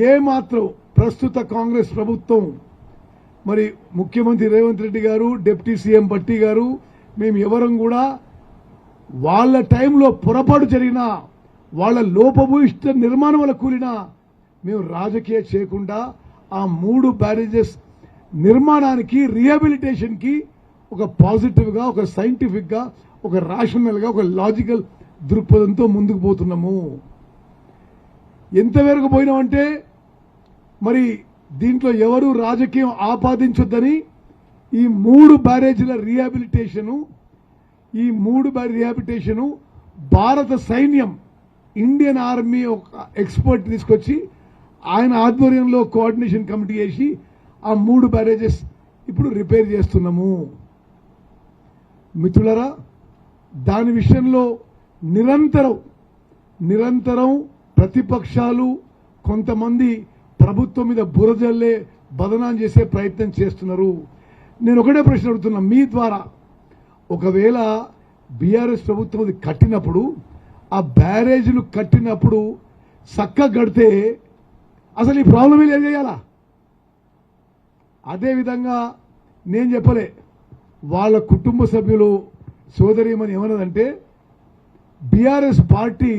ఏ మాత్రం ప్రస్తుత కాంగ్రెస్ ప్రభుత్వం మరి ముఖ్యమంత్రి రేవంత్ రెడ్డి గారు, డిప్యూటీ సీఎం భట్టి గారు, మేము ఎవరం కూడా వాళ్ళ టైంలో పొరపాటు జరిగినా, వాళ్ళ లోపభూయిష్ట నిర్మాణం వల్ల కూలినా మేము రాజకీయ చేయకుండా ఆ 3 బ్యారేజెస్ నిర్మాణానికి, రీహాబిలిటేషన్కి ఒక పాజిటివ్గా, ఒక సైంటిఫిక్గా, ఒక రాషనల్గా, ఒక లాజికల్ దృక్పథంతో ముందుకు పోతున్నాము. ఎంతవరకు పోయినామంటే మరి దీంట్లో ఎవరు రాజకీయం ఆపాదించొద్దని ఈ 3 బ్యారేజీల రీహాబిలిటేషను, ఈ 3 రీహాబిలిటేషను భారత సైన్యం, ఇండియన్ ఆర్మీ ఒక ఎక్స్పర్ట్ తీసుకొచ్చి ఆయన ఆధ్వర్యంలో కోఆర్డినేషన్ కమిటీ చేసి ఆ 3 బ్యారేజెస్ ఇప్పుడు రిపేర్ చేస్తున్నాము. మిత్రులారా, దాని విషయంలో నిరంతరం ప్రతిపక్షాలు కొంతమంది ప్రభుత్వం మీద బురజల్లే, బదనాం చేసే ప్రయత్నం చేస్తున్నారు. నేను ఒకటే ప్రశ్న అడుగుతున్నా మీ ద్వారా, ఒకవేళ బీఆర్ఎస్ ప్రభుత్వం కట్టినప్పుడు, ఆ బ్యారేజీలు కట్టినప్పుడు చక్కగా కడితే అసలు ఈ ప్రాబ్లమే లేదు చేయాలా? అదేవిధంగా నేను చెప్పలే, వాళ్ళ కుటుంబ సభ్యులు సోదరీమణి ఏమన్నదంటే బీఆర్ఎస్ పార్టీ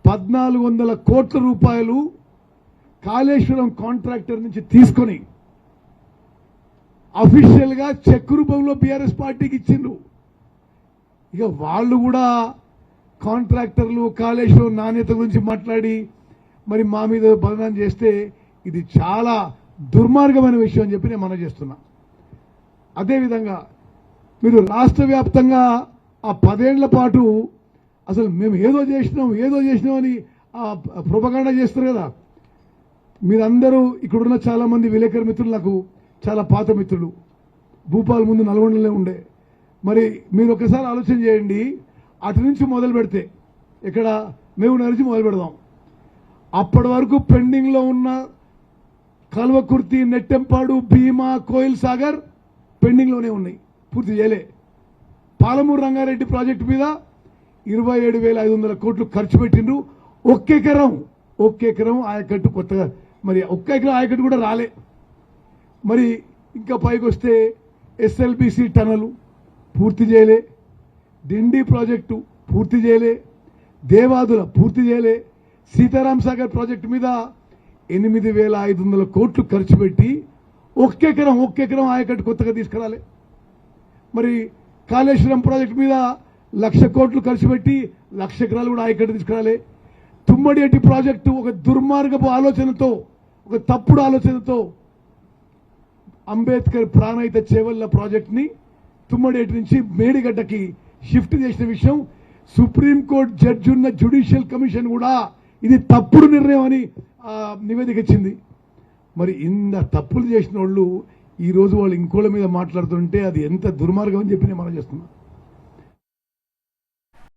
1400 కోట్ల రూపాయలు కాళేశ్వరం కాంట్రాక్టర్ నుంచి తీసుకొని అఫీషియల్ గా చెక్ రూపంలో బీఆర్ఎస్ పార్టీకి ఇచ్చిండ్రు. ఇక వాళ్ళు కూడా కాంట్రాక్టర్లు కాళేశ్వరం నాణ్యత గురించి మాట్లాడి మరి మా మీద బదనాం చేస్తే ఇది చాలా దుర్మార్గమైన విషయం అని చెప్పి నేను మనం చేస్తున్నా. అదేవిధంగా మీరు రాష్ట్ర వ్యాప్తంగా ఆ 10 ఏళ్ల పాటు అసలు మేము ఏదో చేసినామని ప్రొపగాండా చేస్తారు కదా. మీరందరూ ఇక్కడున్న చాలా మంది విలేకరు మిత్రులు నాకు చాలా పాత మిత్రులు, భూపాల్ ముందు నల్గొండలో ఉండే. మరి మీరు ఒకసారి ఆలోచన చేయండి, అటు నుంచి మొదలు పెడితే ఇక్కడ మేము నుంచి మొదలు పెడదాం. అప్పటి వరకు పెండింగ్లో ఉన్న కల్వకుర్తి, నెట్టెంపాడు, భీమా, కోయిల్ సాగర్ పెండింగ్లోనే ఉన్నాయి, పూర్తి చేయలే. పాలమూరు రంగారెడ్డి ప్రాజెక్టు మీద 27,500 కోట్లు ఖర్చు పెట్టిండ్రు. ఒక్క ఎకరం ఆయకట్టు కొత్తగా, మరి ఒక్క ఎకరం ఆయకట్టు కూడా రాలే. మరి ఇంకా పైకి వస్తే ఎస్ఎల్బిసి టనలు పూర్తి చేయలే, డిండి ప్రాజెక్టు పూర్తి చేయలే, దేవాదుల పూర్తి చేయలే, సీతారాం సాగర్ ప్రాజెక్టు మీద 8,500 కోట్లు ఖర్చు పెట్టి ఒక్క ఎకరం ఆయకట్టు కొత్తగా తీసుకురాలే. మరి కాళేశ్వరం ప్రాజెక్టు మీద 1,00,000 కోట్లు ఖర్చు పెట్టి 1,00,000 ఎకరాలు కూడా ఆయకట్టు తీసుకురాలే. తుమ్మడిహట్టి ప్రాజెక్టు ఒక దుర్మార్గపు ఆలోచనతో, ఒక తప్పుడు ఆలోచనతో అంబేద్కర్ ప్రాణహిత చేవల్ల ప్రాజెక్ట్ని తుమ్మడిహట్టి నుంచి మేడిగడ్డకి షిఫ్ట్ చేసిన విషయం సుప్రీంకోర్టు జడ్జి ఉన్న జ్యుడిషియల్ కమిషన్ కూడా ఇది తప్పుడు నిర్ణయం అని నివేదిక ఇచ్చింది. మరి ఇంత తప్పులు చేసిన వాళ్ళు ఈరోజు వాళ్ళు ఇంకోళ్ళ మీద మాట్లాడుతుంటే అది ఎంత దుర్మార్గం అని చెప్పి నేను మనం చేస్తున్నాను.